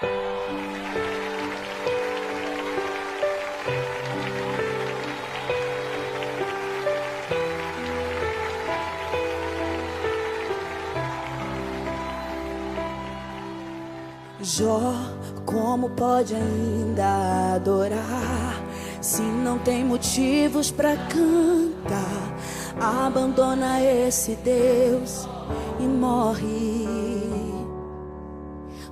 Jó, como pode ainda adorar se não tem motivos pra cantar? Abandona esse Deus e morre.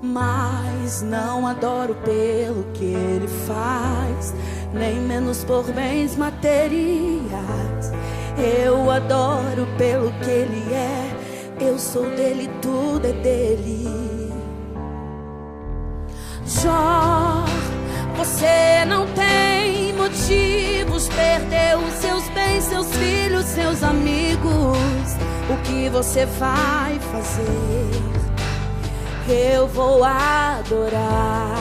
Mas não adoro pelo que ele faz, nem menos por bens materiais. Eu adoro pelo que ele é, eu sou dele, tudo é dele. Jó, você não tem motivos, perdeu os seus bens, seus filhos, seus amigos. O que você vai fazer? Eu vou adorar,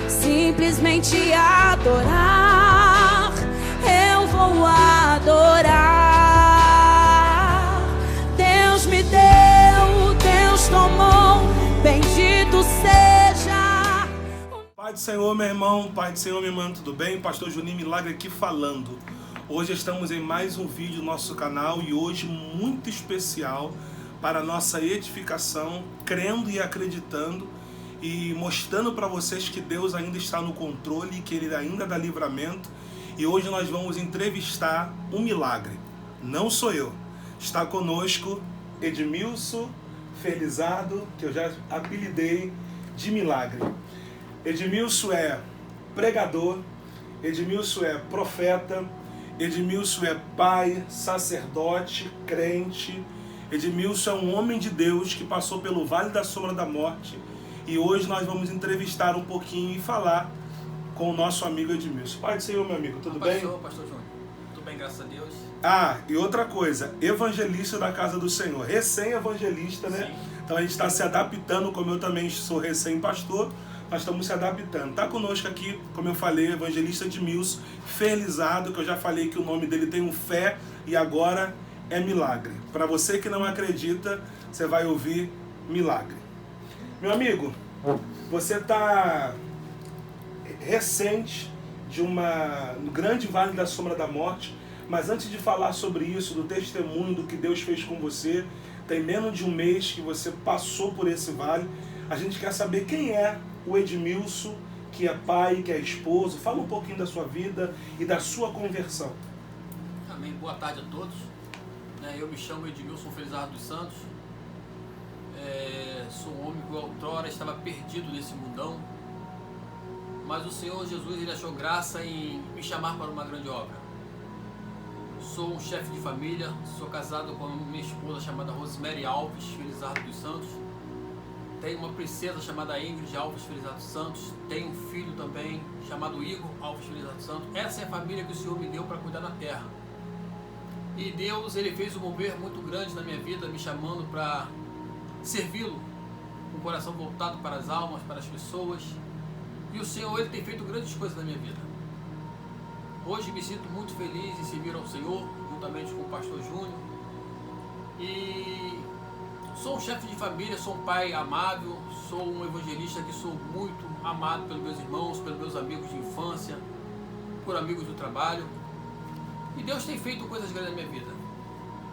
simplesmente adorar. Eu vou adorar. Deus me deu, Deus tomou, bendito seja. Pai do Senhor, meu irmão, Pai do Senhor, minha irmã, tudo bem? Pastor Juninho Milagre aqui falando. Hoje estamos em mais um vídeo do nosso canal e hoje muito especial para a nossa edificação, crendo e acreditando e mostrando para vocês que Deus ainda está no controle, que Ele ainda dá livramento. E hoje nós vamos entrevistar um milagre. Não sou eu. Está conosco Edmilson Felizardo, que eu já apelidei de Milagre. Edmilson é pregador, Edmilson é profeta, Edmilson é pai, sacerdote, crente. Edmilson é um homem de Deus que passou pelo Vale da Sombra da Morte. E hoje nós vamos entrevistar um pouquinho e falar com o nosso amigo Edmilson. Pai do Senhor, meu amigo, tudo bem? Pastor Júnior, tudo bem, graças a Deus. Ah, e outra coisa, evangelista da Casa do Senhor, recém-evangelista, né? Sim. Então a gente está se adaptando, como eu também sou recém-pastor, nós estamos se adaptando. Está conosco aqui, como eu falei, evangelista Edmilson Felizardo, que eu já falei que o nome dele tem um fé e agora é milagre. Para você que não acredita, você vai ouvir milagre. Meu amigo, você está recente no grande Vale da Sombra da Morte, mas antes de falar sobre isso, do testemunho, do que Deus fez com você, tem menos de um mês que você passou por esse vale, a gente quer saber quem é o Edmilson, que é pai, que é esposo. Fala um pouquinho da sua vida e da sua conversão. Amém, boa tarde a todos. Eu me chamo Edmilson Felizardo dos Santos. Sou um homem que outrora estava perdido nesse mundão, mas o Senhor Jesus, Ele achou graça em me chamar para uma grande obra. Sou um chefe de família, sou casado com minha esposa chamada Rosemary Alves Felizardo dos Santos. Tenho uma princesa chamada Ingrid Alves Felizardo dos Santos. Tenho um filho também chamado Igor Alves Felizardo dos Santos. Essa é a família que o Senhor me deu para cuidar da terra. E Deus, Ele fez um mover muito grande na minha vida, me chamando para servi-lo, com o coração voltado para as almas, para as pessoas. E o Senhor, Ele tem feito grandes coisas na minha vida. Hoje me sinto muito feliz em servir ao Senhor, juntamente com o pastor Júnior. E sou um chefe de família, sou um pai amável, sou um evangelista que sou muito amado pelos meus irmãos, pelos meus amigos de infância, por amigos do trabalho. E Deus tem feito coisas grandes na minha vida.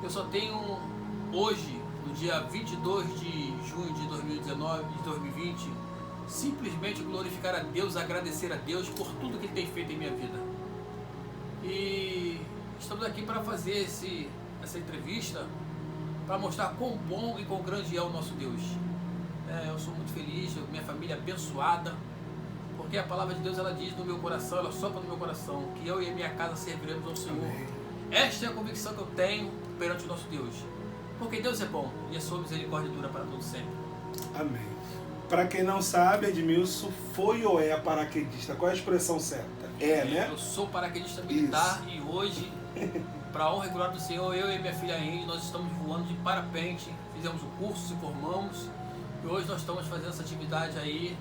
Eu só tenho hoje, no dia 22 de junho de 2020, simplesmente glorificar a Deus, agradecer a Deus por tudo que Ele tem feito em minha vida. E estamos aqui para fazer essa entrevista, para mostrar quão bom e quão grande é o nosso Deus. Eu sou muito feliz, minha família é abençoada, porque a palavra de Deus, ela diz no meu coração, ela sopra no meu coração, que eu e a minha casa serviremos ao Senhor. Amém. Esta é a convicção que eu tenho perante o nosso Deus, porque Deus é bom e a sua misericórdia dura para todos sempre. Amém. Para quem não sabe, Edmilson foi ou é paraquedista? Qual é a expressão certa? Né? Eu sou paraquedista militar. Isso. E hoje, para a honra e glória do Senhor, eu e minha filha Ingrid, nós estamos voando de parapente, fizemos o curso, se formamos, e hoje nós estamos fazendo essa atividade aí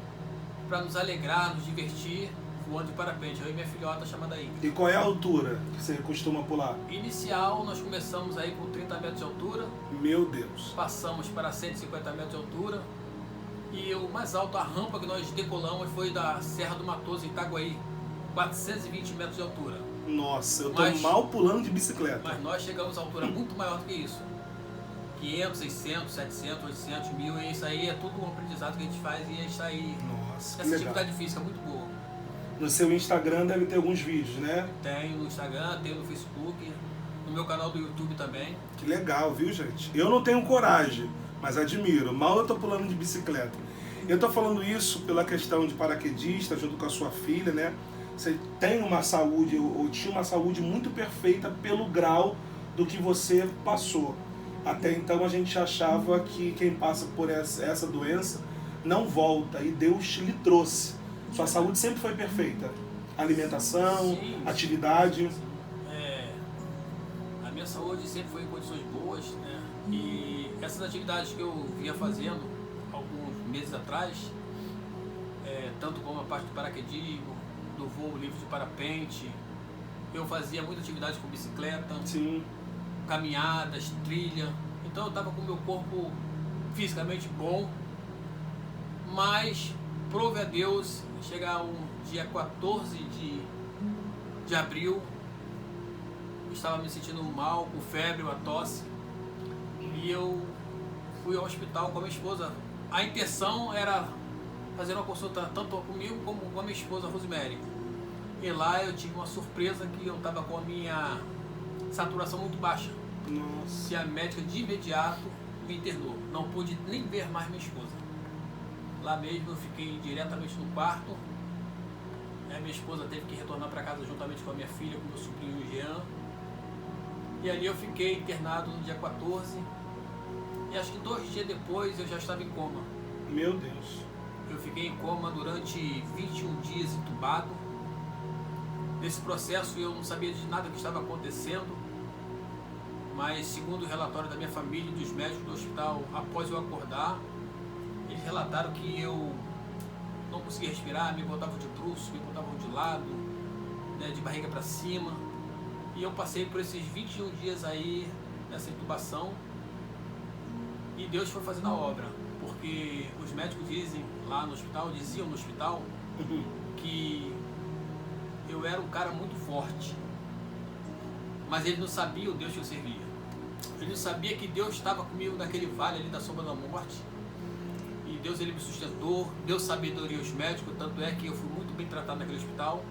para nos alegrar, nos divertir, voando de parapente, eu e minha filhota chamada Ingrid. E qual é a altura que você costuma pular? Inicial, nós começamos aí com 30 metros de altura. Meu Deus! Passamos para 150 metros de altura. E o o mais alto, a rampa que nós decolamos foi da Serra do Matoso, em Itaguaí, 420 metros de altura. Nossa, eu tô mal pulando de bicicleta. Mas nós chegamos a altura muito maior do que isso. 500, 600, 700, 800, 1000, e isso aí é tudo um aprendizado que a gente faz e isso aí. Nossa, que essa legal. atividade física é muito boa. No seu Instagram deve ter alguns vídeos, né? Tenho no Instagram, tenho no Facebook, no meu canal do YouTube também. Que legal, viu, gente? Eu não tenho coragem, mas admiro. Mal eu tô pulando de bicicleta. Eu tô falando isso pela questão de paraquedista, junto com a sua filha, né? Você tem uma saúde, ou tinha uma saúde muito perfeita pelo grau do que você passou. Até então a gente achava que quem passa por essa doença não volta, e Deus lhe trouxe. Sua saúde sempre foi perfeita. Alimentação, Sim. atividade. A minha saúde sempre foi em condições boas, né? E essas atividades que eu vinha fazendo alguns meses atrás, tanto como a parte do paraquedismo, do voo livre de parapente, eu fazia muita atividade com bicicleta, Sim. caminhadas, trilha. Então eu estava com o meu corpo fisicamente bom, mas prove a Deus, chegar um dia 14 de abril, eu estava me sentindo mal, com febre, uma tosse, e eu fui ao hospital com a minha esposa. A intenção era fazer uma consulta tanto comigo como com a minha esposa Rosemary. E lá eu tive uma surpresa que eu estava com a minha saturação muito baixa. Nossa. E a médica de imediato me internou. Não pude nem ver mais minha esposa. Lá mesmo eu fiquei diretamente no quarto. Minha esposa teve que retornar para casa juntamente com a minha filha, com meu sobrinho Jean. E ali eu fiquei internado no dia 14. E acho que 2 dias depois eu já estava em coma. Meu Deus. Eu fiquei em coma durante 21 dias entubado. Nesse processo eu não sabia de nada que estava acontecendo, mas segundo o relatório da minha família e dos médicos do hospital, após eu acordar, eles relataram que eu não conseguia respirar, me botavam de bruços, me botavam de lado, né, de barriga para cima. E eu passei por esses 21 dias aí nessa intubação, e Deus foi fazendo a obra, porque os médicos diziam no hospital, que eu era um cara muito forte, mas ele não sabia o Deus que eu servia. Ele não sabia que Deus estava comigo naquele vale ali da sombra da morte, e Deus ele me sustentou, deu sabedoria aos médicos, tanto é que eu fui muito bem tratado naquele hospital,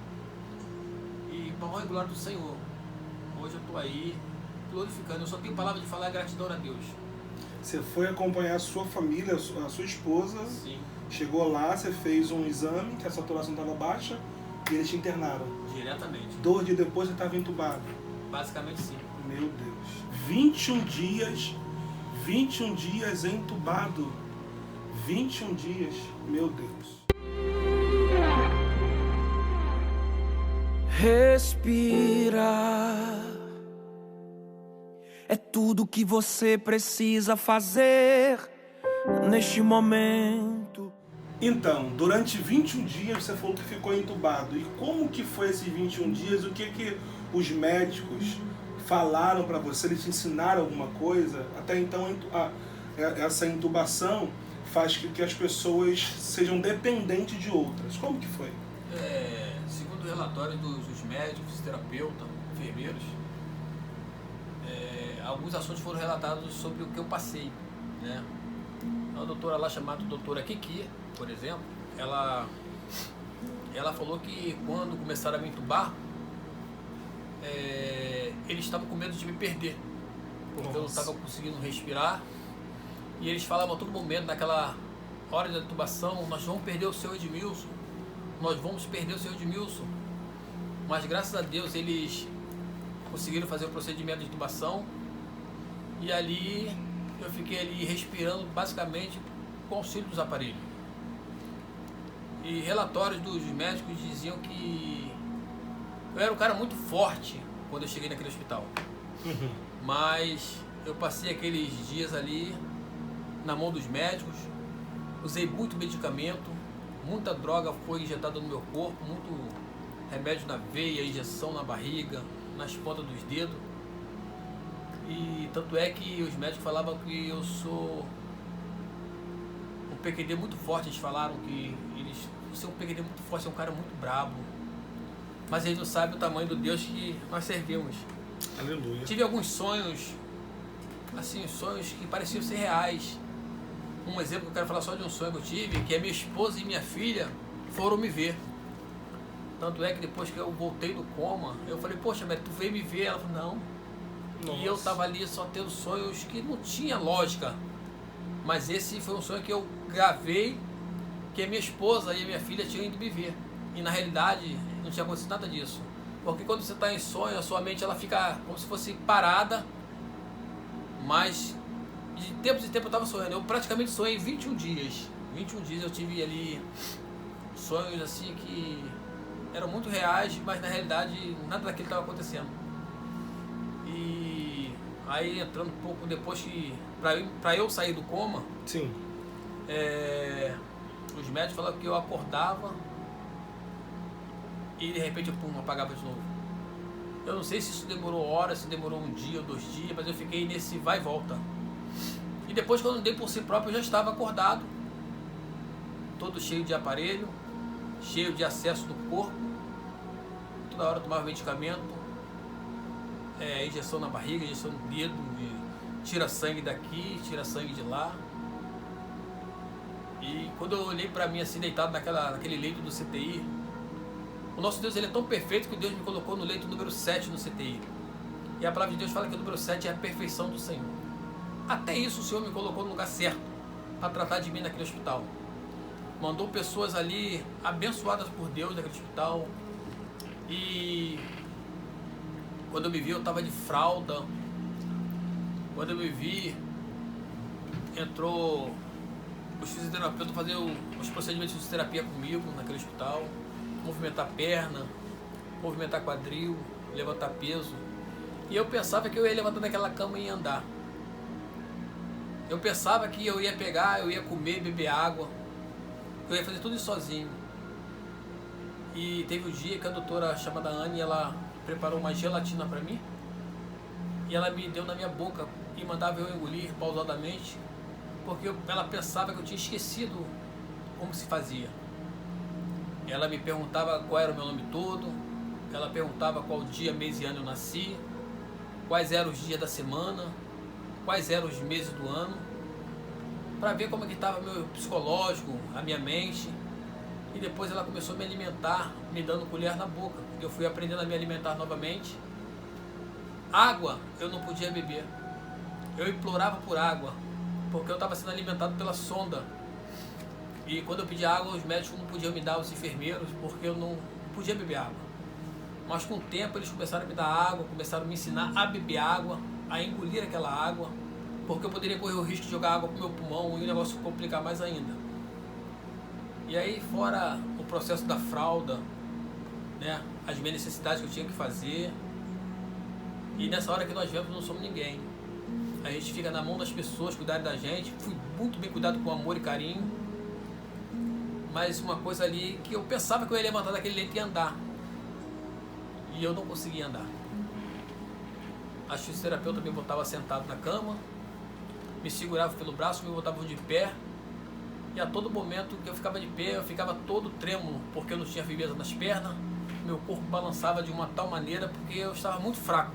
e para a honra e glória do Senhor, hoje eu estou aí glorificando. Eu só tenho palavra de falar gratidão a Deus. Você foi acompanhar a sua família, a sua esposa. Sim. Chegou lá, você fez um exame, que a saturação estava baixa, e eles te internaram. Diretamente. 2 dias depois você estava entubado. Basicamente sim. Meu Deus. 21 dias entubado. 21 dias. Meu Deus. Respirar é tudo que você precisa fazer neste momento. Então, durante 21 dias você falou que ficou entubado. E como que foi esses 21 dias? O que os médicos falaram para você? Eles te ensinaram alguma coisa? Até então, essa intubação faz que as pessoas sejam dependentes de outras. Como que foi? Segundo o relatório dos médicos, fisioterapeutas, enfermeiros, alguns assuntos foram relatados sobre o que eu passei, né? Uma doutora lá chamada doutora Kiki, por exemplo, ela falou que quando começaram a me entubar, eles estavam com medo de me perder, porque eu não estava conseguindo respirar, e eles falavam a todo momento, naquela hora da intubação: nós vamos perder o seu Edmilson, nós vamos perder o seu Edmilson. Mas graças a Deus eles conseguiram fazer o procedimento de intubação, e ali eu fiquei ali respirando basicamente com auxílio dos aparelhos. E relatórios dos médicos diziam que eu era um cara muito forte quando eu cheguei naquele hospital. Mas eu passei aqueles dias ali na mão dos médicos, usei muito medicamento, muita droga foi injetada no meu corpo, muito remédio na veia, injeção na barriga, nas pontas dos dedos. E tanto é que os médicos falavam que eu sou um PQD muito forte. Eles falaram que você é um PQD muito forte, é um cara muito brabo. Mas eles não sabem o tamanho do Deus que nós servimos. Aleluia. Tive alguns sonhos, assim, sonhos que pareciam ser reais. Um exemplo que eu quero falar só de um sonho que eu tive, que a minha esposa e minha filha foram me ver. Tanto é que depois que eu voltei do coma, eu falei, poxa, Mary, tu veio me ver? Ela falou, não. Nossa. E eu tava ali só tendo sonhos que não tinha lógica. Mas esse foi um sonho que eu gravei, que a minha esposa e a minha filha tinham ido me ver. E na realidade não tinha acontecido nada disso. Porque quando você está em sonho, a sua mente ela fica como se fosse parada. Mas de tempos em tempos eu estava sonhando. Eu praticamente sonhei 21 dias. 21 dias eu tive ali sonhos assim que eram muito reais, mas na realidade nada daquilo estava acontecendo. E aí entrando um pouco depois que para eu sair do coma, Sim. os médicos falaram que eu acordava e de repente eu apagava de novo. Eu não sei se isso demorou horas, se demorou um dia ou 2 dias, mas eu fiquei nesse vai e volta. E depois, quando eu dei por si próprio, eu já estava acordado, todo cheio de aparelho, cheio de acesso do corpo. Toda hora eu tomava medicamento, injeção na barriga, injeção no dedo, tira sangue daqui, tira sangue de lá. E quando eu olhei para mim assim, deitado naquele leito do CTI, o nosso Deus ele é tão perfeito que Deus me colocou no leito número 7 no CTI. E a palavra de Deus fala que o número 7 é a perfeição do Senhor. Até isso o Senhor me colocou no lugar certo para tratar de mim naquele hospital. Mandou pessoas ali abençoadas por Deus naquele hospital. E quando eu me vi, eu estava de fralda. Quando eu me vi, entrou os fisioterapeutas fazer os procedimentos de fisioterapia comigo naquele hospital. Movimentar perna, movimentar quadril, levantar peso. E eu pensava que eu ia levantar daquela cama e ia andar. Eu pensava que eu ia pegar, eu ia comer, beber água. Eu ia fazer tudo isso sozinho. E teve um dia que a doutora chamada Anne, ela preparou uma gelatina para mim. E ela me deu na minha boca e mandava eu engolir pausadamente. Porque ela pensava que eu tinha esquecido como se fazia. Ela me perguntava qual era o meu nome todo, ela perguntava qual dia, mês e ano eu nasci, quais eram os dias da semana, quais eram os meses do ano, para ver como é que estava meu psicológico, a minha mente. E depois ela começou a me alimentar, me dando colher na boca. Eu fui aprendendo a me alimentar novamente. Água eu não podia beber. Eu implorava por água, porque eu estava sendo alimentado pela sonda. E quando eu pedia água, os médicos não podiam me dar, os enfermeiros, porque eu não podia beber água. Mas com o tempo eles começaram a me dar água, começaram a me ensinar a beber água, a engolir aquela água, porque eu poderia correr o risco de jogar água para o meu pulmão e o negócio complicar mais ainda. E aí, fora o processo da fralda, né, as minhas necessidades que eu tinha que fazer, e nessa hora que nós vemos não somos ninguém. A gente fica na mão das pessoas cuidarem da gente. Fui muito bem cuidado com amor e carinho. Mas uma coisa ali que eu pensava que eu ia levantar daquele leito e andar. E eu não conseguia andar. A fisioterapeuta me botava sentado na cama, me segurava pelo braço, me botava de pé. E a todo momento que eu ficava de pé, eu ficava todo trêmulo, porque eu não tinha firmeza nas pernas. Meu corpo balançava de uma tal maneira, porque eu estava muito fraco.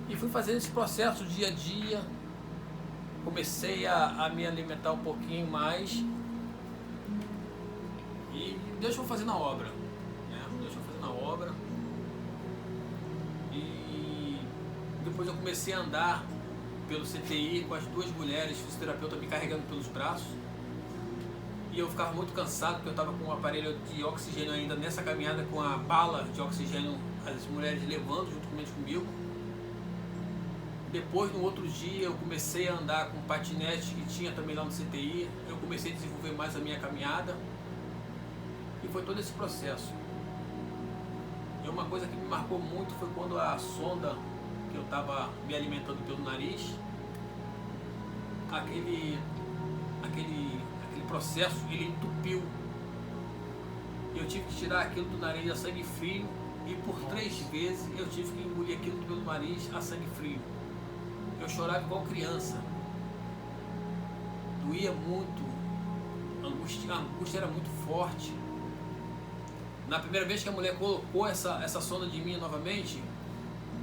E fui fazendo esse processo dia a dia. Comecei a me alimentar um pouquinho mais. E Deus foi fazendo a obra, né? Deus foi fazendo a obra. E depois eu comecei a andar pelo CTI com as 2 mulheres, fisioterapeuta me carregando pelos braços. E eu ficava muito cansado, porque eu estava com um aparelho de oxigênio ainda nessa caminhada, com a bala de oxigênio, as mulheres levando juntamente comigo. Depois, no outro dia, eu comecei a andar com um patinete que tinha também lá no CTI. Eu comecei a desenvolver mais a minha caminhada. E foi todo esse processo. E uma coisa que me marcou muito foi quando a sonda que eu estava me alimentando pelo nariz, aquele processo, ele entupiu. Eu tive que tirar aquilo do nariz a sangue frio, e por 3 vezes eu tive que engolir aquilo pelo nariz a sangue frio. Eu chorava igual criança. Doía muito, a angústia era muito forte. Na primeira vez que a mulher colocou essa sonda de mim novamente,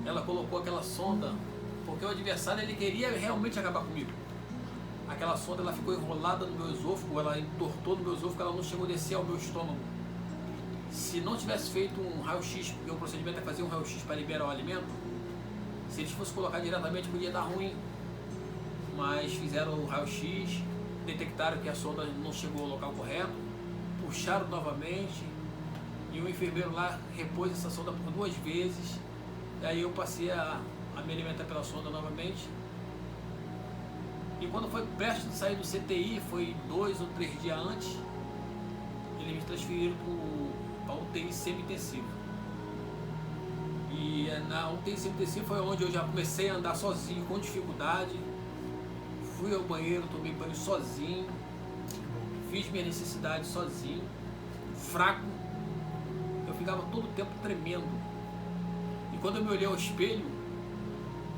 ela colocou aquela sonda porque o adversário ele queria realmente acabar comigo. Aquela sonda ela ficou enrolada no meu esôfago, ela entortou no meu esôfago, ela não chegou a descer ao meu estômago. Se não tivesse feito um raio-x, porque o procedimento é fazer um raio-x para liberar o alimento, se eles fossem colocar diretamente podia dar ruim. Mas fizeram o raio-x, detectaram que a sonda não chegou ao local correto, puxaram novamente e o enfermeiro lá repôs essa sonda por 2 vezes. E aí eu passei a me alimentar pela sonda novamente. E quando foi prestes a sair do CTI, foi 2 ou 3 dias antes, eles me transferiram para UTI semi-intensiva. E na UTI semi-intensiva foi onde eu já comecei a andar sozinho, com dificuldade. Fui ao banheiro, tomei banho sozinho, fiz minha necessidade sozinho, fraco. Eu ficava todo o tempo tremendo. E quando eu me olhei ao espelho,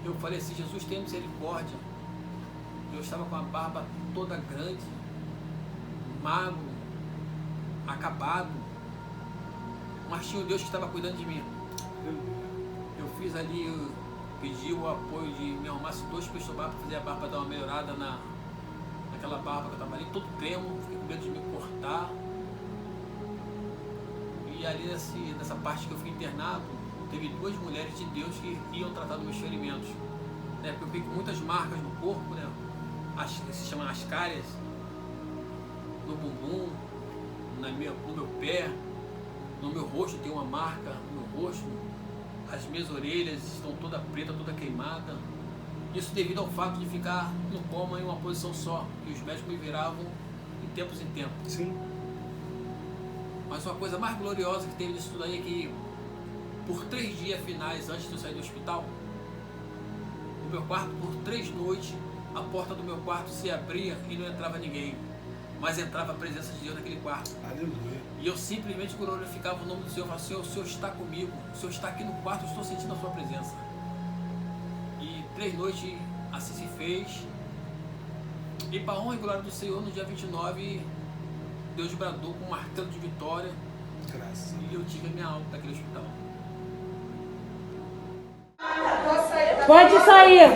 eu falei assim, Jesus, tenha misericórdia. Eu estava com a barba toda grande, magro, acabado, mas tinha um Deus que estava cuidando de mim. Eu fiz ali, eu pedi o apoio de me arrumasse 2 peixobarbas para fazer a barba, para dar uma melhorada naquela barba que eu estava ali, todo tremo, fiquei com medo de me cortar. E ali nessa parte que eu fui internado, teve 2 mulheres de Deus que iam tratar dos meus ferimentos. Porque eu fiquei com muitas marcas no corpo, né? Que se chamam ascárias, no bumbum, no meu pé, no meu rosto tem uma marca, no meu rosto, as minhas orelhas estão toda preta, toda queimada. Isso devido ao fato de ficar no coma em uma posição só, e os médicos me viravam em tempos em tempos. Sim. Mas uma coisa mais gloriosa que teve nisso tudo aí é que, por 3 dias finais antes de eu sair do hospital, no meu quarto, por 3 noites, a porta do meu quarto se abria e não entrava ninguém, mas entrava a presença de Deus naquele quarto. Aleluia. E eu simplesmente glorificava o nome do Senhor, falava, Senhor, o Senhor está comigo, o Senhor está aqui no quarto, eu estou sentindo a sua presença. E 3 noites assim se fez. E para a honra e glória do Senhor, no dia 29, Deus bradou com um martelo de vitória. Graças. E eu tive a minha alta daquele hospital. Pode sair.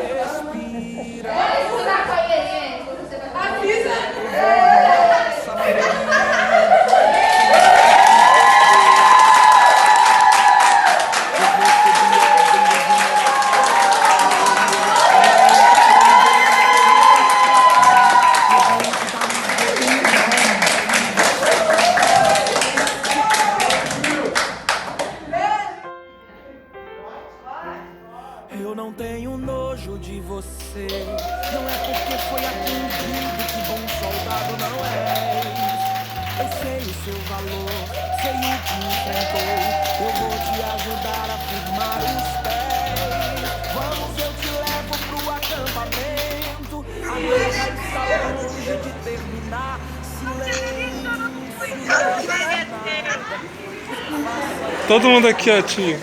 Eu não tenho nojo de você, não é porque foi atingido que bom soldado não és. Eu sei o seu valor, sei o que enfrentou, eu vou te ajudar a firmar os pés. Vamos, eu te levo pro acampamento, a guerra está longe de terminar. Silêncio. Todo mundo aqui, ó, tio.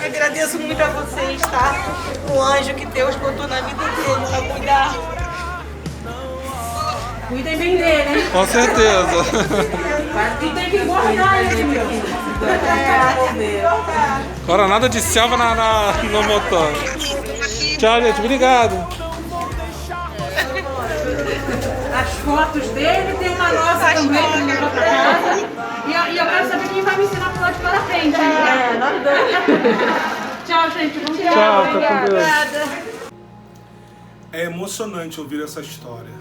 Agradeço muito a vocês, tá? O anjo que Deus botou na vida dele pra cuidar. Cuidem bem dele, hein? Com certeza. E tem que guardar ele, meu. Agora nada de selva no motor. Tchau, gente. Obrigado. As fotos dele, tem uma nossa também que levou pra casa. E eu quero saber quem vai me ensinar a pular de parapente. Nós dois. Tchau, gente. Vamos Tchau, fica com Deus. Obrigada. É emocionante ouvir essa história.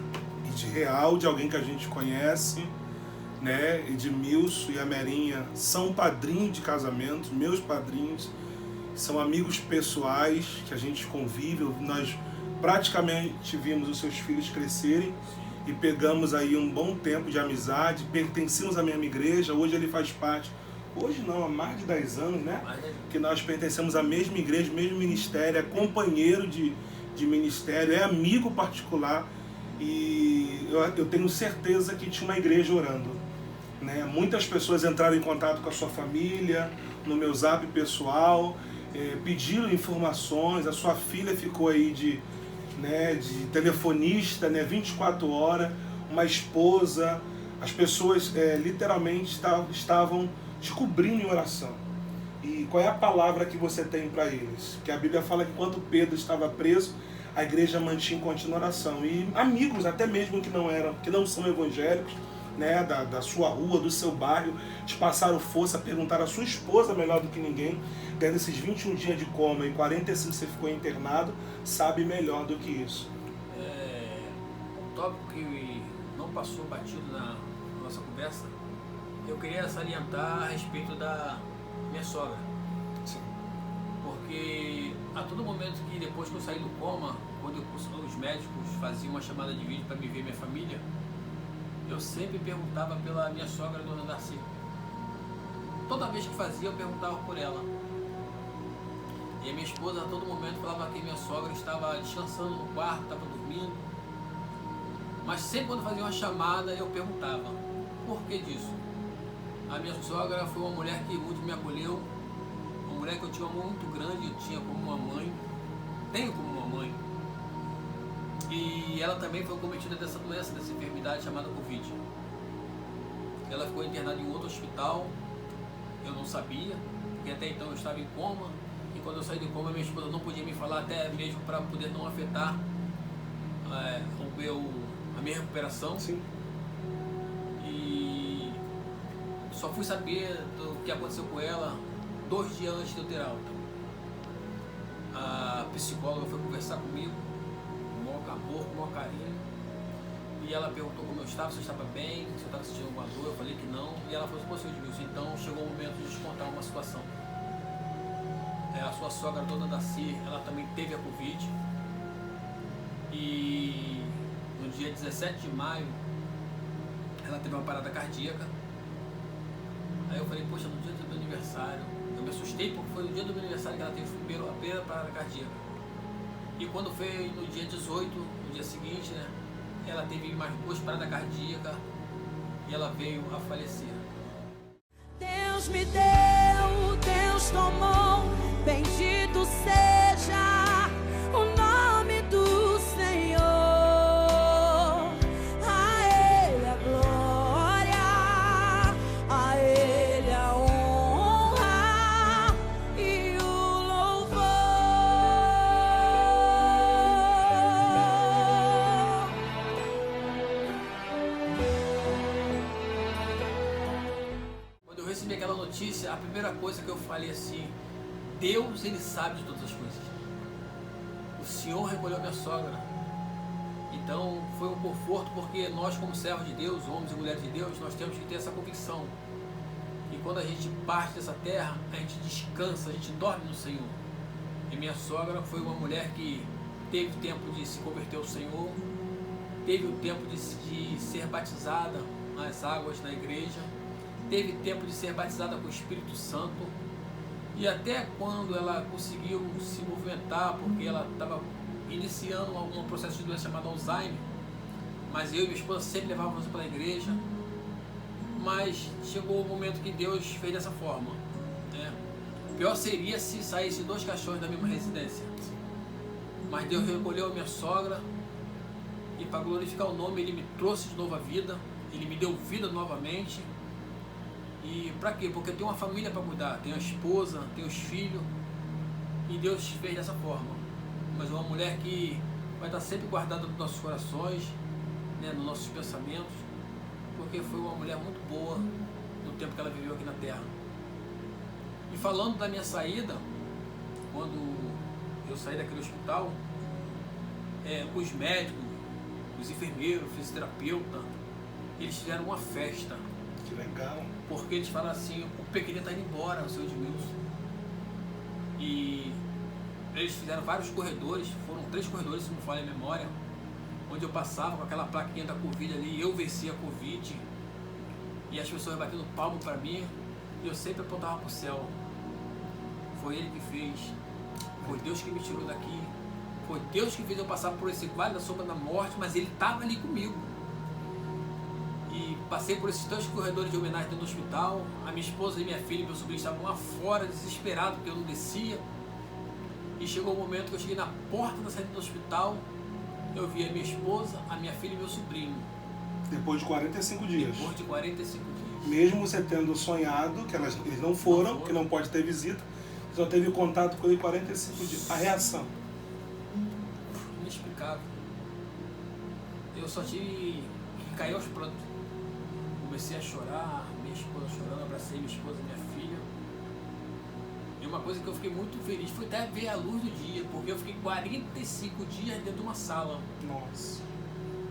E de real, de alguém que a gente conhece, né? Edmilson e a Merinha são padrinhos de casamento, meus padrinhos. São amigos pessoais que a gente convive. Nós praticamente vimos os seus filhos crescerem e pegamos aí um bom tempo de amizade. Pertencemos à mesma igreja. Hoje ele faz parte, hoje não, há mais de 10 anos, né? Que nós pertencemos à mesma igreja, mesmo ministério, é companheiro de ministério, é amigo particular. E eu tenho certeza que tinha uma igreja orando, né? Muitas pessoas entraram em contato com a sua família, no meu zap pessoal, pediram informações. A sua filha ficou aí de telefonista, né, 24 horas, uma esposa, as pessoas literalmente estavam te cobrindo em oração. E qual é a palavra que você tem para eles? Que a Bíblia fala que quando Pedro estava preso, a igreja mantinha em contínua oração. E amigos, até mesmo que não são evangélicos, né, da sua rua, do seu bairro, te passaram força, perguntaram a sua esposa melhor do que ninguém, dentro desses 21 dias de coma e 45 você ficou internado, sabe melhor do que isso. Um tópico que não passou batido na nossa conversa, eu queria salientar a respeito da minha sogra. Sim. Porque a todo momento que depois que eu saí do coma, quando os médicos faziam uma chamada de vídeo para me ver minha família, eu sempre perguntava pela minha sogra, dona Darcy. Toda vez que fazia, eu perguntava por ela. E a minha esposa, a todo momento, falava que minha sogra estava descansando no quarto, estava dormindo. Mas sempre quando fazia uma chamada, eu perguntava. Por que disso? A minha sogra foi uma mulher que muito me acolheu, uma mulher que eu tinha muito grande, eu tinha como uma mãe, tenho como uma mãe. E ela também foi cometida dessa doença, dessa enfermidade chamada Covid. Ela ficou internada em outro hospital, eu não sabia, porque até então eu estava em coma, e quando eu saí de coma minha esposa não podia me falar, até mesmo para poder não afetar a minha recuperação. Sim. E só fui saber do que aconteceu com ela 2 dias antes de eu ter alta. A psicóloga foi conversar comigo, com o maior amor, com o maior carinho, e ela perguntou como eu estava, se eu estava bem, se eu estava sentindo alguma dor. Eu falei que não, e ela falou assim: pô, seu Edmilson, então chegou o momento de te contar uma situação. A sua sogra, dona Darcy, ela também teve a Covid, e no dia 17 de maio ela teve uma parada cardíaca. Aí eu falei, poxa, no dia do meu aniversário, eu me assustei porque foi no dia do meu aniversário que ela teve a primeira parada cardíaca. E quando foi no dia 18, no dia seguinte, né, ela teve mais 2 paradas cardíacas e ela veio a falecer. Deus me deu, Deus tomou, bendito seja o nome do Senhor. A Ele a glória, a Ele a honra e o louvor. Quando eu recebi aquela notícia, a primeira coisa que eu falei assim: Deus, Ele sabe de todas as coisas. O Senhor recolheu minha sogra. Então foi um conforto, porque nós, como servos de Deus, homens e mulheres de Deus, nós temos que ter essa convicção. E quando a gente parte dessa terra, a gente descansa, a gente dorme no Senhor. E minha sogra foi uma mulher que teve tempo de se converter ao Senhor, teve o tempo de ser batizada nas águas na igreja, teve tempo de ser batizada com o Espírito Santo. E até quando ela conseguiu se movimentar, porque ela estava iniciando um processo de doença chamado Alzheimer, mas eu e minha esposa sempre levávamos para a igreja. Mas chegou o momento que Deus fez dessa forma, né? Pior seria se saísse 2 caixões da mesma residência. Mas Deus recolheu a minha sogra, e para glorificar o nome, Ele me trouxe de novo à vida, Ele me deu vida novamente. E para quê? Porque eu tenho uma família para cuidar, tenho a esposa, tenho os filhos, e Deus fez dessa forma. Mas uma mulher que vai estar sempre guardada nos nossos corações, né, nos nossos pensamentos, porque foi uma mulher muito boa no tempo que ela viveu aqui na terra. E falando da minha saída, quando eu saí daquele hospital, os médicos, os enfermeiros, o fisioterapeuta, eles fizeram uma festa. Que legal. Porque eles falaram assim: o pequeno está indo embora, o seu Edmilson. E eles fizeram vários corredores, foram 3 corredores, se não me falha a memória, onde eu passava com aquela plaquinha da Covid ali, eu venci a Covid, e as pessoas batendo palmo para mim, e eu sempre apontava para o céu. Foi Ele que fez, foi Deus que me tirou daqui, foi Deus que fez eu passar por esse vale da sombra da morte, mas Ele estava ali comigo. E passei por esses 3 corredores de homenagem dentro do hospital. A minha esposa e minha filha e meu sobrinho estavam lá fora, desesperados, porque eu não descia. E chegou o momento que eu cheguei na porta da saída do hospital, eu vi a minha esposa, a minha filha e meu sobrinho Depois de 45 dias. Depois de 45 dias. Mesmo você tendo sonhado que eles não foram, que não pode ter visita, só teve contato com ele 45 dias. A reação? Inexplicável. Eu só tive que cair aos prantos. Comecei a chorar, minha esposa chorando, abracei minha esposa, minha filha. E uma coisa que eu fiquei muito feliz foi até ver a luz do dia, porque eu fiquei 45 dias dentro de uma sala. Nossa.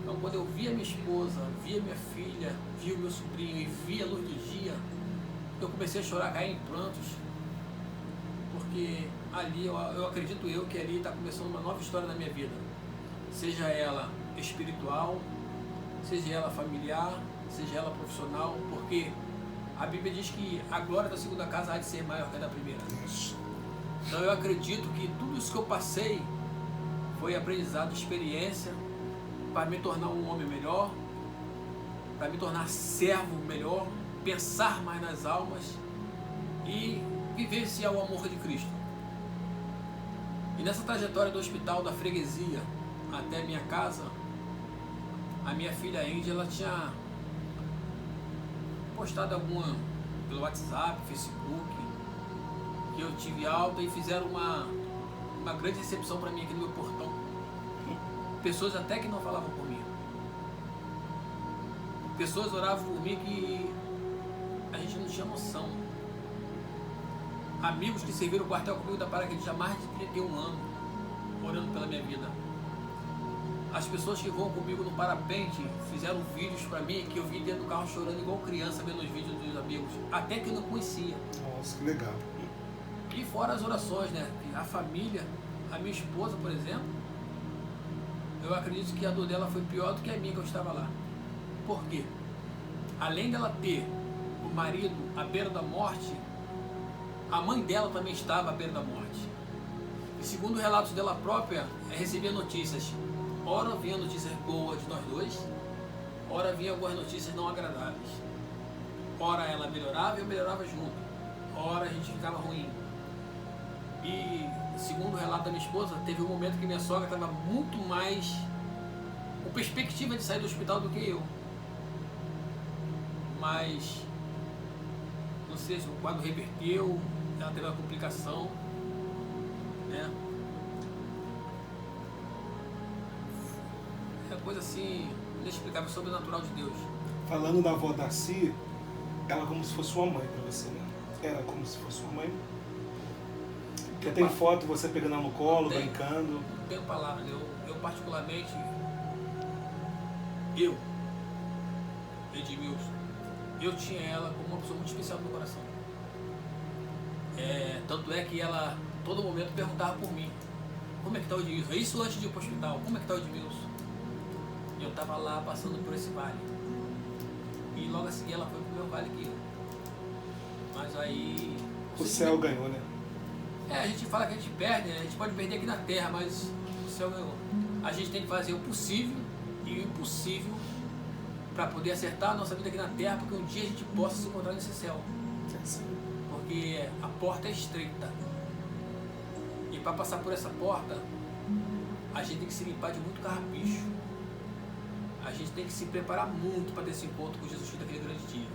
Então quando eu via minha esposa, via minha filha, via o meu sobrinho e via a luz do dia, eu comecei a chorar, cair em prantos. Porque ali, eu acredito que ali está começando uma nova história na minha vida. Seja ela espiritual, seja ela familiar, seja ela profissional, porque a Bíblia diz que a glória da segunda casa há de ser maior que a da primeira. Isso. Então eu acredito que tudo isso que eu passei foi aprendizado, experiência, para me tornar um homem melhor, para me tornar servo melhor, pensar mais nas almas e vivenciar o amor de Cristo. E nessa trajetória do hospital, da freguesia até minha casa, a minha filha Andy, ela tinha postado alguma pelo WhatsApp, Facebook, que eu tive alta e fizeram uma grande recepção para mim aqui no meu portão. Pessoas até que não falavam comigo. Pessoas oravam por mim que a gente não tinha noção. Amigos que serviram o quartel comigo da Paraquedista há mais de 31 anos, orando pela minha vida. As pessoas que vão comigo no parapente fizeram vídeos para mim que eu vi dentro do carro chorando igual criança vendo os vídeos dos amigos, até que eu não conhecia. Nossa, que legal. E fora as orações, né? A família, a minha esposa, por exemplo, eu acredito que a dor dela foi pior do que a minha que eu estava lá. Por quê? Além dela ter o marido à beira da morte, a mãe dela também estava à beira da morte. E segundo relatos dela própria, recebia notícias. Ora vinha notícias boas de nós dois, ora vinha algumas notícias não agradáveis. Ora ela melhorava e eu melhorava junto. Ora a gente ficava ruim. E segundo o relato da minha esposa, teve um momento que minha sogra estava muito mais com perspectiva de sair do hospital do que eu. Mas não sei se o quadro reverteu, ela teve uma complicação, né? É coisa assim, inexplicável, sobrenatural de Deus. Falando da avó Darcy, ela é como se fosse uma mãe pra você, né? Era como se fosse uma mãe. Porque tem foto você pegando ela no colo, brincando. Não tenho palavras, eu particularmente, Edmilson, eu tinha ela como uma pessoa muito especial no meu coração. Tanto é que ela, todo momento, perguntava por mim. Como é que tá o Edmilson? Isso antes de ir pro hospital. Como é que tá o Edmilson? E eu tava lá passando por esse vale. E logo a seguir ela foi pro meu vale aqui. Mas aí... O céu ganhou, né? A gente fala que a gente perde, né? A gente pode perder aqui na terra, mas o céu ganhou. A gente tem que fazer o possível e o impossível para poder acertar a nossa vida aqui na terra, porque um dia a gente possa se encontrar nesse céu. Porque a porta é estreita. E para passar por essa porta, a gente tem que se limpar de muito carrapicho. A gente tem que se preparar muito para ter esse encontro com Jesus Cristo naquele grande dia.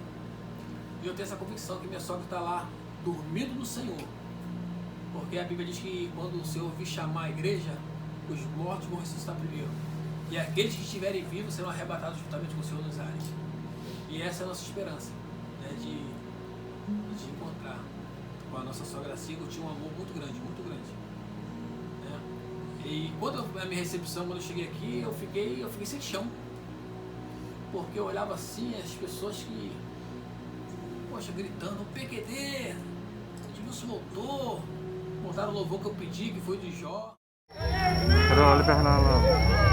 E eu tenho essa convicção que minha sogra está lá, dormindo no Senhor. Porque a Bíblia diz que quando o Senhor vir chamar a igreja, os mortos vão ressuscitar primeiro. E aqueles que estiverem vivos serão arrebatados juntamente com o Senhor nos ares. E essa é a nossa esperança, né, de encontrar com a nossa sogra Cigo. Tinha um amor muito grande, né? E quando a minha recepção, quando eu cheguei aqui, eu fiquei sem chão. Porque eu olhava assim, as pessoas que, poxa, gritando, PQD, Edmilson voltou, montaram o louvor que eu pedi, que foi de Jó. Olha, Bernardo.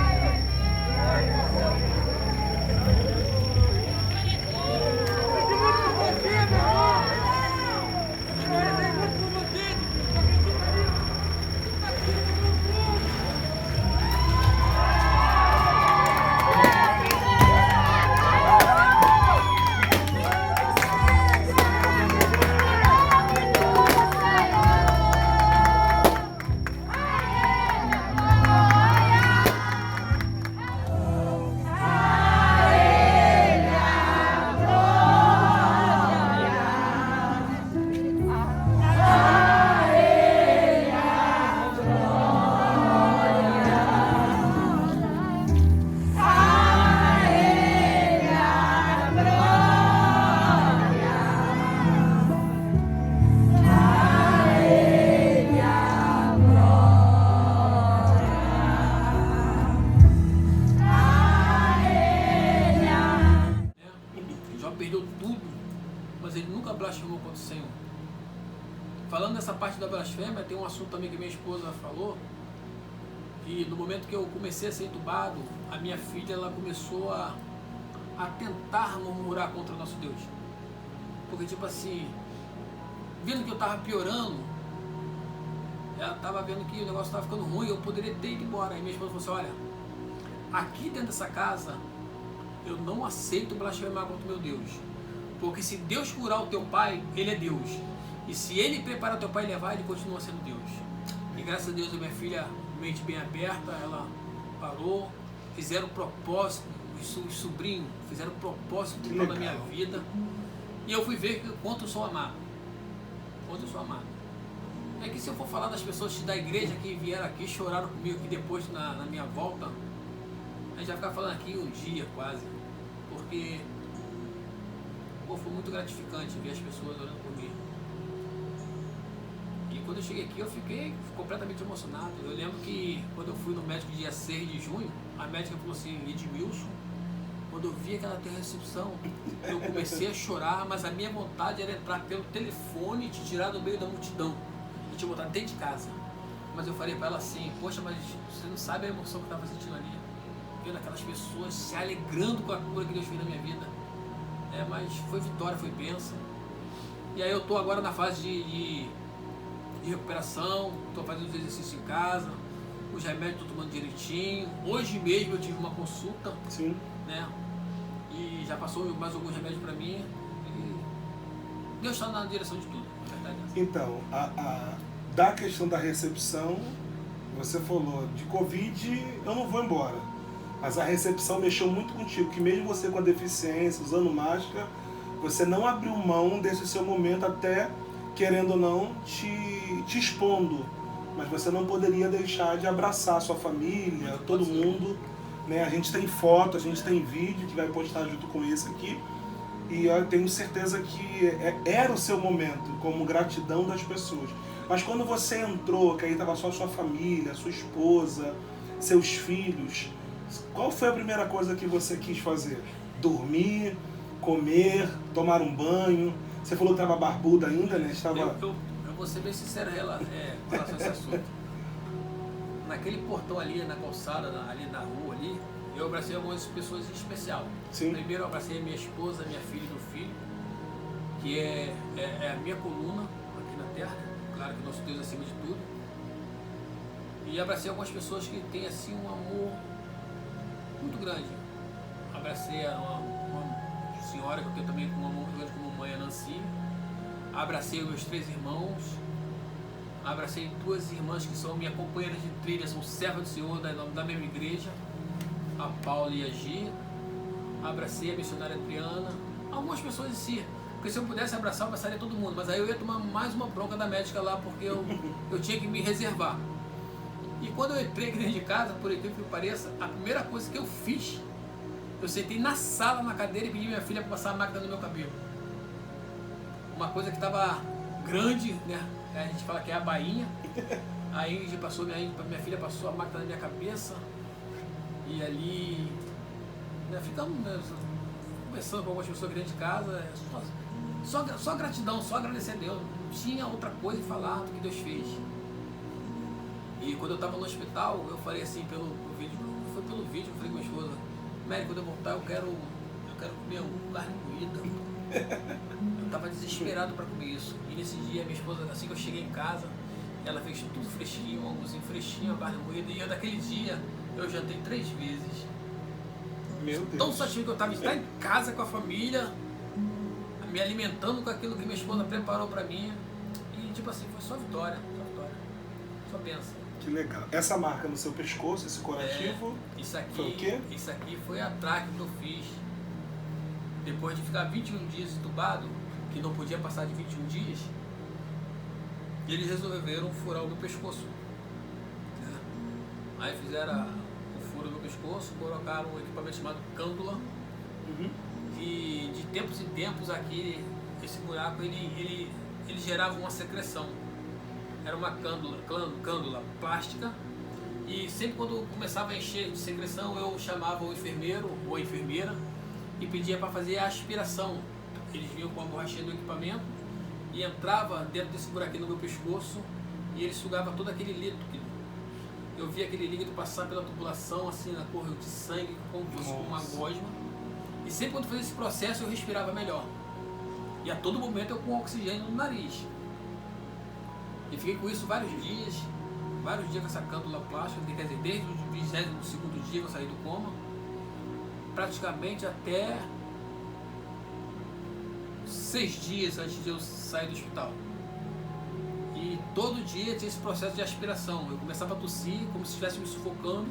perdeu tudo, mas ele nunca blasfemou contra o Senhor. Falando nessa parte da blasfêmia, tem um assunto também que minha esposa falou, que no momento que eu comecei a ser entubado, a minha filha ela começou a tentar murmurar contra o nosso Deus. Porque tipo assim, vendo que eu estava piorando, ela estava vendo que o negócio estava ficando ruim, eu poderia ter ido embora. Aí minha esposa falou assim, olha, aqui dentro dessa casa, eu não aceito blasfemar contra o meu Deus. Porque se Deus curar o teu pai, ele é Deus. E se ele preparar o teu pai e levar, ele continua sendo Deus. E graças a Deus, a minha filha, mente bem aberta, ela parou, fizeram propósito, os sobrinhos fizeram propósito de toda a minha vida. E eu fui ver quanto eu sou amado. Quanto eu sou amado. É que se eu for falar das pessoas da igreja que vieram aqui, choraram comigo aqui depois na minha volta, a gente vai ficar falando aqui um dia quase. Porque foi muito gratificante ver as pessoas orando por mim. E quando eu cheguei aqui, eu fiquei completamente emocionado. Eu lembro que quando eu fui no médico dia 6 de junho, a médica falou assim, Edmilson, quando eu vi aquela recepção, eu comecei a chorar, mas a minha vontade era entrar pelo telefone e te tirar do meio da multidão e te botar dentro de casa. Mas eu falei para ela assim, poxa, mas você não sabe a emoção que eu estava sentindo ali, vendo aquelas pessoas se alegrando com a cura que Deus fez na minha vida. Mas foi vitória, foi bênção. E aí eu estou agora na fase de recuperação, estou fazendo os exercícios em casa, os remédios estou tomando direitinho. Hoje mesmo eu tive uma consulta. Sim. Né? E já passou mais alguns remédios para mim. E Deus está na direção de tudo, na verdade. Então, da questão da recepção, você falou de Covid, eu não vou embora. Mas a recepção mexeu muito contigo, que mesmo você com a deficiência, usando máscara, você não abriu mão desse seu momento até, querendo ou não, te expondo. Mas você não poderia deixar de abraçar a sua família, todo mundo. Né? A gente tem foto, a gente tem vídeo que vai postar junto com esse aqui. E eu tenho certeza que era o seu momento, como gratidão das pessoas. Mas quando você entrou, que aí estava só a sua família, sua esposa, seus filhos, qual foi a primeira coisa que você quis fazer? Dormir, comer, tomar um banho? Você falou que estava barbuda ainda, né? Eu vou ser bem sincero com relação a esse assunto. Naquele portão ali, na calçada, ali na rua ali, eu abracei algumas pessoas em especial. Sim. Primeiro eu abracei a minha esposa, minha filha e meu filho, que é a minha coluna aqui na terra, claro que nosso Deus é acima de tudo. E abracei algumas pessoas que têm assim um amor muito grande. Abracei uma senhora que eu tenho também com um amor muito grande como mãe, a Nancy. Abracei os meus 3 irmãos. Abracei 2 irmãs que são minhas companheiras de trilha, são servas do Senhor da mesma igreja, a Paula e a Gi. Abracei a missionária Adriana, algumas pessoas em si, porque se eu pudesse abraçar, eu abraçaria todo mundo, mas aí eu ia tomar mais uma bronca da médica lá, porque eu tinha que me reservar. E quando eu entrei aqui dentro de casa, por incrível que pareça, a primeira coisa que eu fiz, eu sentei na sala, na cadeira, e pedi minha filha para passar a máquina no meu cabelo. Uma coisa que estava grande, né? A gente fala que é a bainha. Aí minha filha passou a máquina na minha cabeça. E ali, né, ficamos conversando com algumas pessoas aqui dentro de casa. Só gratidão, só agradecer a Deus. Não tinha outra coisa a falar do que Deus fez. E quando eu estava no hospital, eu falei assim pelo vídeo, foi pelo vídeo, eu falei com a minha esposa, Mary, quando eu voltar eu quero comer carne moída. Eu estava desesperado para comer isso. E nesse dia, minha esposa, assim que eu cheguei em casa, ela fez tudo fresquinho, um almocinho fresquinho, a carne moída. E eu, naquele dia, eu jantei 3 vezes. Meu Deus. Tão satisfeito que eu estava de estar em casa com a família, me alimentando com aquilo que minha esposa preparou para mim. E tipo assim, foi só vitória, só pensa. Que legal. Essa marca no seu pescoço, esse curativo, isso aqui, foi o quê? Isso aqui foi a traque que eu fiz. Depois de ficar 21 dias entubado, que não podia passar de 21 dias, eles resolveram furar o meu pescoço. Aí fizeram o furo no meu pescoço, colocaram um equipamento chamado cândula, que de tempos em tempos aqui, esse buraco, ele gerava uma secreção. Era uma cândula plástica, e sempre quando começava a encher de secreção, eu chamava o enfermeiro ou a enfermeira, e pedia para fazer a aspiração. Eles vinham com a borrachinha do equipamento e entrava dentro desse buraquinho no meu pescoço e ele sugava todo aquele líquido. Eu via aquele líquido passar pela tubulação, assim, na cor de sangue, como se fosse uma gosma. E sempre quando fazia esse processo eu respirava melhor. E a todo momento eu com oxigênio no nariz. E fiquei com isso vários dias com essa cândula plástica, quer dizer, desde o 22º dia que eu saí do coma, praticamente até 6 dias antes de eu sair do hospital. E todo dia tinha esse processo de aspiração. Eu começava a tossir como se estivesse me sufocando.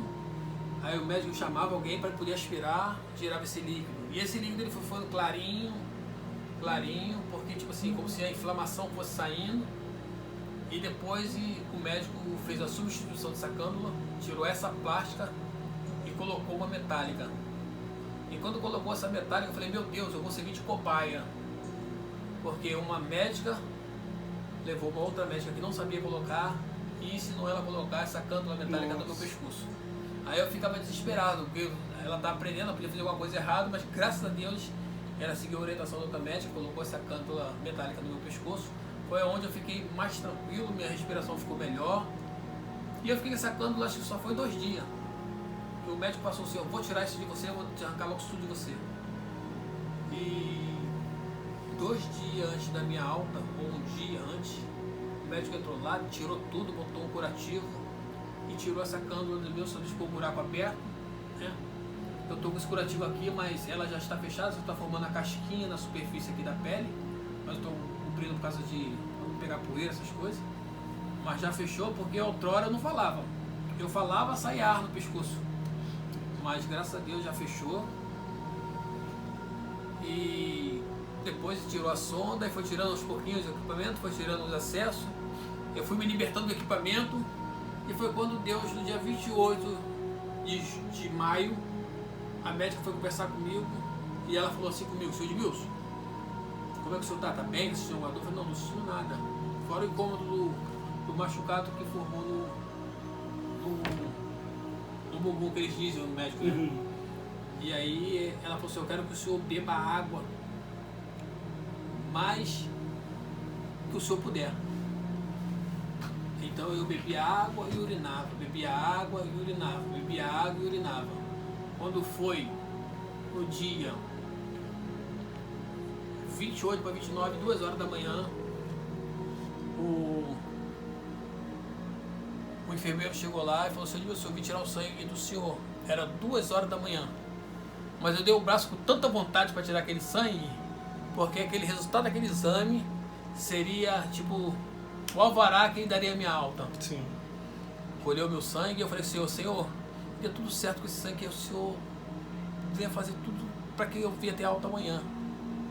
Aí o médico chamava alguém para poder aspirar, tirava esse líquido. E esse líquido ele foi ficando clarinho, porque tipo assim, como se a inflamação fosse saindo. E depois o médico fez a substituição dessa cânula, tirou essa plástica e colocou uma metálica. E quando colocou essa metálica eu falei, meu Deus, eu vou servir de cobaia. Porque uma médica levou uma outra médica que não sabia colocar e ensinou ela a colocar essa cânula metálica no meu pescoço. Aí eu ficava desesperado, porque ela estava aprendendo, ela podia fazer alguma coisa errada, mas graças a Deus ela seguiu a orientação da outra médica, colocou essa cânula metálica no meu pescoço. Foi onde eu fiquei mais tranquilo, minha respiração ficou melhor. E eu fiquei com essa cânula, acho que só foi 2 dias. E o médico passou assim, eu vou tirar isso de você, eu vou te arrancar logo isso tudo de você. E 2 dias antes da minha alta, ou 1 dia antes, o médico entrou lá, tirou tudo, botou um curativo e tirou essa cânula do meu, só deixou o buraco aberto, né? Eu estou com esse curativo aqui, mas ela já está fechada, só está formando a casquinha na superfície aqui da pele, mas eu estou cobrindo por causa de não pegar poeira, essas coisas, mas já fechou porque outrora eu não falava. Eu falava, saía ar no pescoço, mas graças a Deus já fechou. E depois tirou a sonda e foi tirando aos pouquinhos o equipamento, foi tirando os acessos. Eu fui me libertando do equipamento e foi quando Deus, no dia 28 de maio, a médica foi conversar comigo e ela falou assim comigo, seu Edmilson, como é que o senhor está? Está bem? Você sentiu uma dor? Eu falei, não sinto nada. Fora o incômodo do machucado que formou no bumbum, que eles dizem no médico, né? E aí ela falou assim, eu quero que o senhor beba água mais que o senhor puder. Então eu bebia água e urinava, bebia água e urinava, bebia água e urinava. Quando foi no dia 28 para 29, 2 horas da manhã, o enfermeiro chegou lá e falou assim, eu vim tirar o sangue do senhor. Era 2 horas da manhã. Mas eu dei o braço com tanta vontade para tirar aquele sangue, porque aquele resultado daquele exame seria tipo o alvará que daria a minha alta. Sim. Colheu meu sangue e eu falei, Senhor, dê tudo certo com esse sangue, que o Senhor venha fazer tudo para que eu venha ter alta amanhã.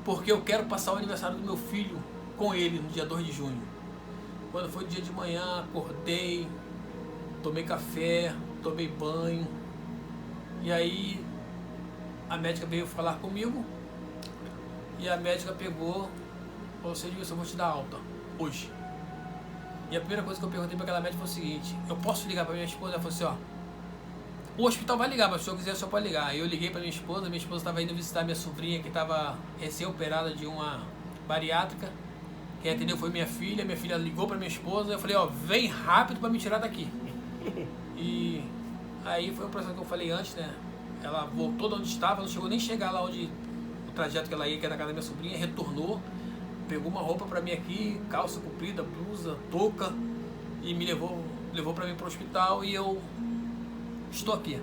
Porque eu quero passar o aniversário do meu filho com ele no dia 2 de junho. Quando foi o dia de manhã, acordei, tomei café, tomei banho. E aí a médica veio falar comigo e a médica pegou e falou assim, eu vou te dar alta hoje. E a primeira coisa que eu perguntei para aquela médica foi o seguinte, eu posso ligar para minha esposa? Ela falou assim, ó, o hospital vai ligar, mas se o senhor quiser, o senhor pode ligar. Aí eu liguei para minha esposa estava indo visitar minha sobrinha que estava recém-operada de uma bariátrica. Quem atendeu foi minha filha ligou para minha esposa, eu falei, ó, vem rápido para me tirar daqui. E aí foi o processo que eu falei antes, né? Ela voltou de onde estava, não chegou nem chegar lá onde o trajeto que ela ia, que era na casa da minha sobrinha, retornou, pegou uma roupa para mim aqui, calça comprida, blusa, touca, e me levou para mim para o hospital e eu estou aqui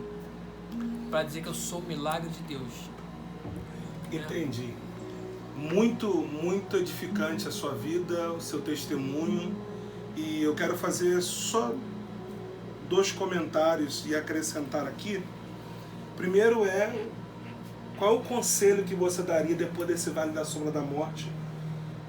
para dizer que eu sou um milagre de Deus. Entendi. Muito edificante a sua vida, o seu testemunho, e eu quero fazer só 2 comentários e acrescentar aqui. Primeiro qual o conselho que você daria depois desse vale da sombra da morte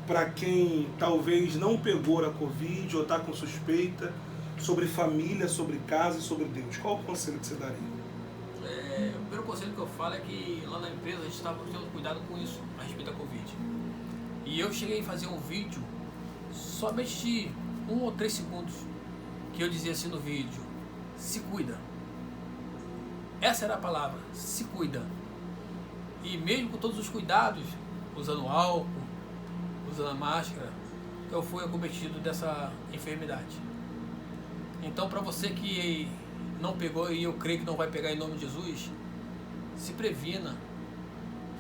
para quem talvez não pegou a Covid ou está com suspeita, sobre família, sobre casa e sobre Deus? Qual o conselho que você daria? O primeiro conselho que eu falo é que lá na empresa a gente estava tendo cuidado com isso, a respeito da Covid. E eu cheguei a fazer um vídeo somente de 1 ou 3 segundos, que eu dizia assim no vídeo, se cuida. Essa era a palavra, se cuida. E mesmo com todos os cuidados, usando álcool, usando a máscara, eu fui acometido dessa enfermidade. Então, para você que não pegou, e eu creio que não vai pegar em nome de Jesus, se previna,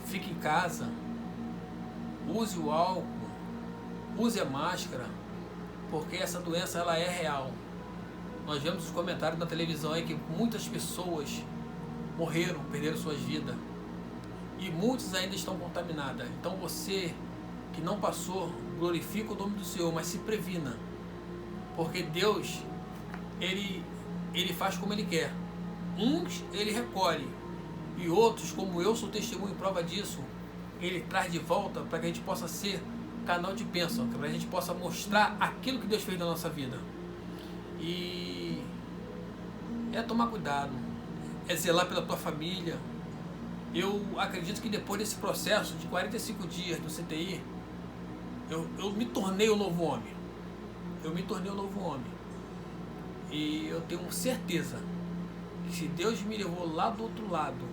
fique em casa, use o álcool, use a máscara, porque essa doença ela é real. Nós vemos os comentários na televisão aí que muitas pessoas morreram, perderam suas vidas, e muitos ainda estão contaminadas. Então você que não passou, glorifica o nome do Senhor, mas se previna, porque Deus ele faz como Ele quer. Uns Ele recolhe, e outros, como eu sou testemunho e prova disso, Ele traz de volta para que a gente possa ser canal de bênção, para que a gente possa mostrar aquilo que Deus fez na nossa vida. E é tomar cuidado, é zelar pela tua família. Eu acredito que depois desse processo de 45 dias do CTI, eu me tornei um novo homem. Eu me tornei um novo homem. E eu tenho certeza que se Deus me levou lá do outro lado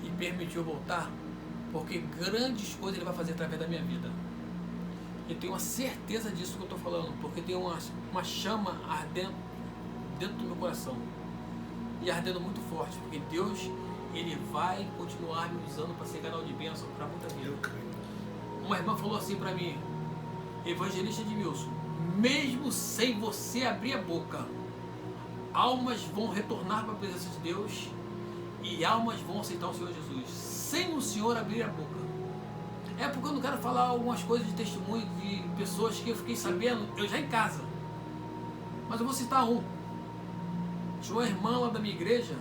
e permitiu voltar, porque grandes coisas Ele vai fazer através da minha vida. Eu tenho uma certeza disso que eu estou falando, porque tem uma chama ardendo dentro do meu coração. E ardendo muito forte, porque Deus, Ele vai continuar me usando para ser canal de bênção para muita vida. Uma irmã falou assim para mim: evangelista Edmilson, mesmo sem você abrir a boca, almas vão retornar para a presença de Deus e almas vão aceitar o Senhor Jesus, sem o Senhor abrir a boca. É porque eu não quero falar algumas coisas de testemunho de pessoas que eu fiquei sabendo, eu já em casa. Mas eu vou citar um. Tinha uma irmã lá da minha igreja,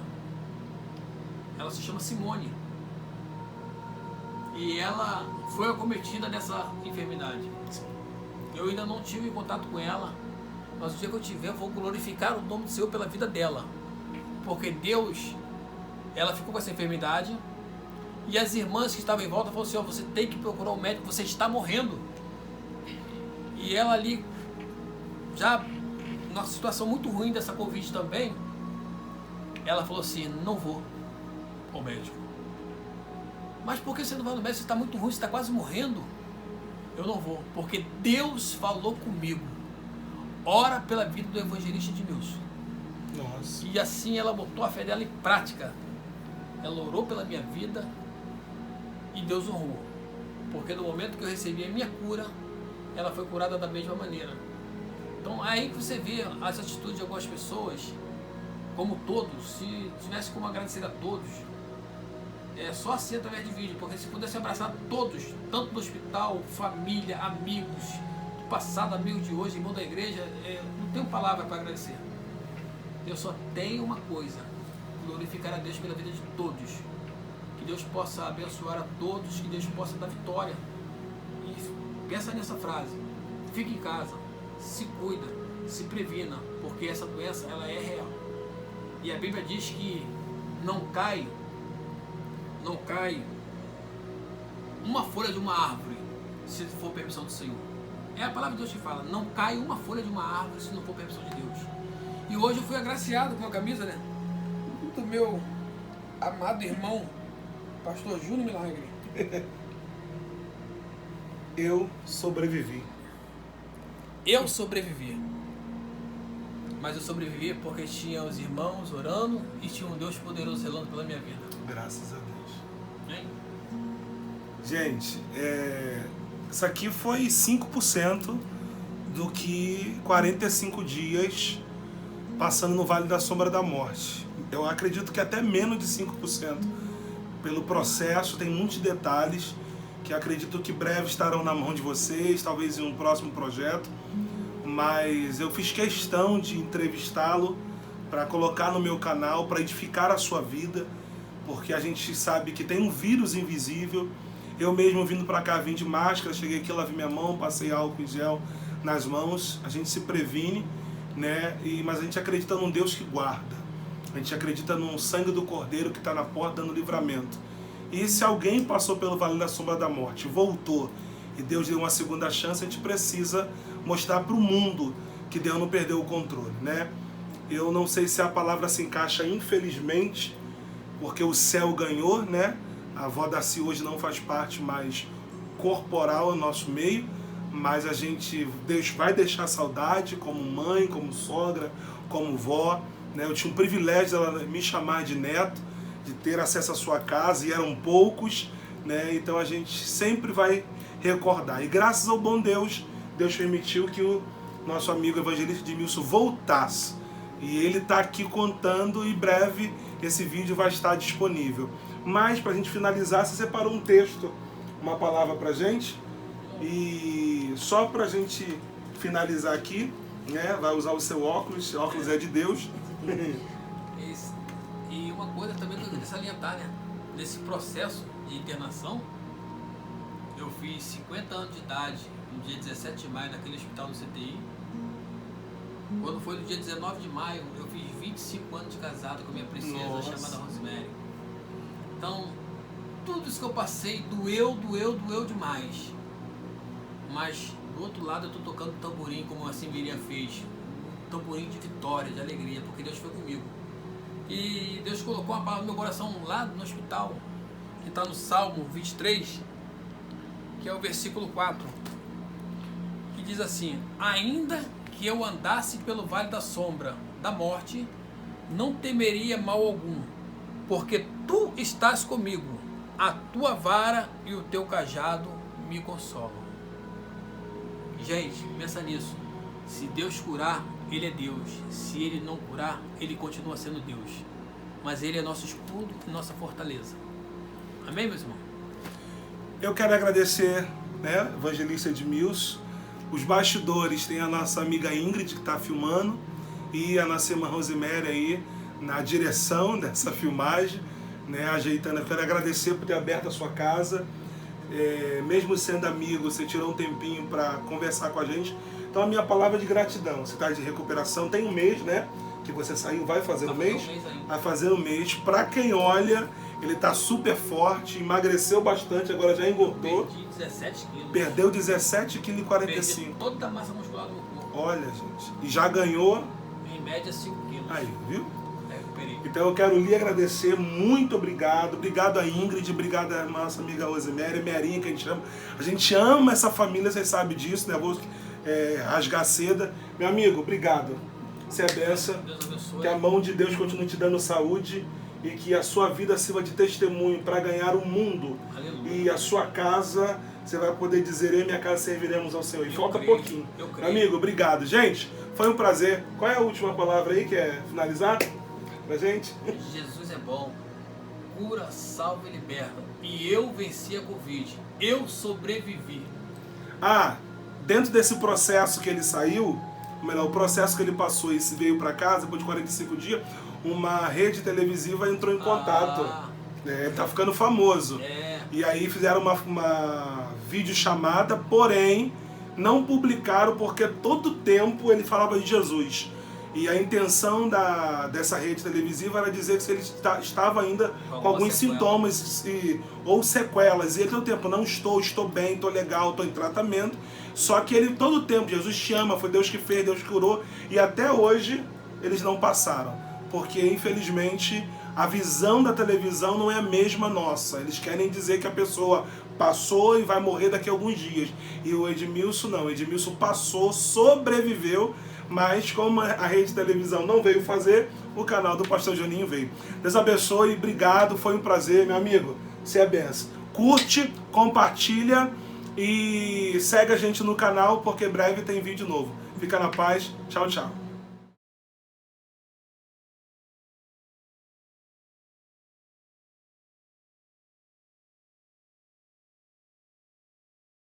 ela se chama Simone, e ela foi acometida dessa enfermidade. Eu ainda não tive contato com ela, mas o dia que eu tiver, eu vou glorificar o nome do Senhor pela vida dela, porque Deus, ela ficou com essa enfermidade, e as irmãs que estavam em volta falaram assim: você tem que procurar um médico, você está morrendo. E ela ali, já numa situação muito ruim dessa Covid também, ela falou assim: não vou ao médico. Mas por que você não vai no médico? Você está muito ruim, você está quase morrendo. Eu não vou, porque Deus falou comigo. Ora pela vida do evangelista Edmilson. Nossa. E assim ela botou a fé dela em prática. Ela orou pela minha vida e Deus honrou. Porque no momento que eu recebi a minha cura, ela foi curada da mesma maneira. Então aí que você vê as atitudes de algumas pessoas, como todos, se tivesse como agradecer a todos, é só assim através de vídeo, porque se pudesse abraçar todos, tanto do hospital, família, amigos, do passado, amigos de hoje, irmão da igreja, não tenho palavra para agradecer. Eu só tenho uma coisa: glorificar a Deus pela vida de todos. Que Deus possa abençoar a todos, que Deus possa dar vitória. E pensa nessa frase: fique em casa, se cuida, se previna, porque essa doença ela é real. E a Bíblia diz que não cai uma folha de uma árvore se for permissão do Senhor. É a palavra de Deus que fala: não cai uma folha de uma árvore se não for permissão de Deus. E hoje eu fui agraciado com a camisa, né, do meu amado irmão, pastor Júnior Milagre. Eu sobrevivi. Eu sobrevivi. Mas eu sobrevivi porque tinha os irmãos orando e tinha um Deus poderoso zelando pela minha vida. Graças a Deus. Hein? Gente, isso aqui foi 5% do que 45 dias passando no Vale da Sombra da Morte. Eu acredito que até menos de 5%. Pelo processo, tem muitos detalhes que acredito que breve estarão na mão de vocês, talvez em um próximo projeto. Mas eu fiz questão de entrevistá-lo para colocar no meu canal, para edificar a sua vida, porque a gente sabe que tem um vírus invisível. Eu mesmo vindo para cá, vim de máscara, cheguei aqui, lavei minha mão, passei álcool em gel nas mãos. A gente se previne, né? Mas a gente acredita num Deus que guarda. A gente acredita no sangue do Cordeiro que está na porta dando livramento. E se alguém passou pelo Vale da Sombra da Morte, voltou, e Deus deu uma segunda chance, a gente precisa mostrar para o mundo que Deus não perdeu o controle, né? Eu não sei se a palavra se encaixa, infelizmente, porque o céu ganhou, né? A avó Daci hoje não faz parte mais corporal no nosso meio, mas Deus vai deixar saudade como mãe, como sogra, como vó, né? Eu tinha um privilégio dela me chamar de neto, de ter acesso à sua casa, e eram poucos, né? Então a gente sempre vai recordar. E graças ao bom Deus, Deus permitiu que o nosso amigo evangelista Edmilson voltasse. E ele está aqui contando, e em breve esse vídeo vai estar disponível. Mas para a gente finalizar, você separou um texto, uma palavra para a gente. E só para a gente finalizar aqui, né? Vai usar o seu óculos é de Deus. E uma coisa também que eu queria salientar, né? Nesse processo de internação, eu fiz 50 anos de idade no dia 17 de maio naquele hospital do CTI. Quando foi no dia 19 de maio, eu fiz 25 anos de casado com a minha princesa, chamada Rosemary. Então, tudo isso que eu passei doeu demais. Mas, do outro lado, eu estou tocando tamborim, como a Simiria fez. Um tamborim de vitória, de alegria, porque Deus foi comigo. E Deus colocou uma palavra no meu coração lá no hospital, que está no Salmo 23, que é o versículo 4, que diz assim: ainda que eu andasse pelo vale da sombra da morte, não temeria mal algum, porque tu estás comigo, a tua vara e o teu cajado me consolam. Gente, pensa nisso. Se Deus curar, Ele é Deus. Se Ele não curar, Ele continua sendo Deus. Mas Ele é nosso escudo e nossa fortaleza. Amém, meus irmãos? Eu quero agradecer, né, evangelista Edmilson. Os bastidores tem a nossa amiga Ingrid, que está filmando, e a nossa irmã Rosemary aí na direção dessa filmagem, né, ajeitando. Eu quero agradecer por ter aberto a sua casa. Mesmo sendo amigo, você tirou um tempinho para conversar com a gente. Então a minha palavra é de gratidão. Você está de recuperação, tem um mês, né, que você saiu, vai fazer um mês? Vai fazer um mês. Para quem olha, ele está super forte, emagreceu bastante, agora já engordou. Perdi 17 quilos. Perdeu 17,45 kg. Perdi toda a massa muscular do meu corpo. Olha, gente, e já ganhou... Em média 5 quilos. Aí, viu? Recuperei. Então eu quero lhe agradecer, muito obrigado. Obrigado a Ingrid, obrigado a nossa amiga Rosemary, Merinha, que a gente ama. A gente ama essa família, vocês sabem disso, né? Vou rasgar seda. Meu amigo, obrigado. Você é benção. Deus abençoe. Que a mão de Deus continue te dando saúde e que a sua vida sirva de testemunho para ganhar o mundo. Aleluia. E a sua casa, você vai poder dizer: eu e minha casa serviremos ao Senhor. E falta creio, pouquinho. eu creio. Amigo, obrigado. Gente, foi um prazer. Qual é a última palavra aí que é finalizar pra gente? Jesus é bom, cura, salva e liberta. E eu venci a Covid. Eu sobrevivi. Dentro desse processo que ele saiu, o processo que ele passou e veio para casa, depois de 45 dias, uma rede televisiva entrou em contato. Ele tá ficando famoso. E aí fizeram uma videochamada, porém não publicaram porque todo tempo ele falava de Jesus. E a intenção dessa rede televisiva era dizer que se ele estava ainda com alguns sintomas ou sequelas. E ele todo tempo: não estou bem, estou legal, estou em tratamento. Só que ele todo tempo: Jesus te ama, foi Deus que fez, Deus que curou. E até hoje eles não passaram. Porque infelizmente a visão da televisão não é a mesma nossa. Eles querem dizer que a pessoa passou e vai morrer daqui a alguns dias. E o Edmilson não. O Edmilson passou, sobreviveu. Mas como a rede de televisão não veio fazer, o canal do Pastor Juninho veio. Deus abençoe, obrigado, foi um prazer, meu amigo. Você é benção. Curte, compartilha e segue a gente no canal, porque breve tem vídeo novo. Fica na paz, tchau, tchau.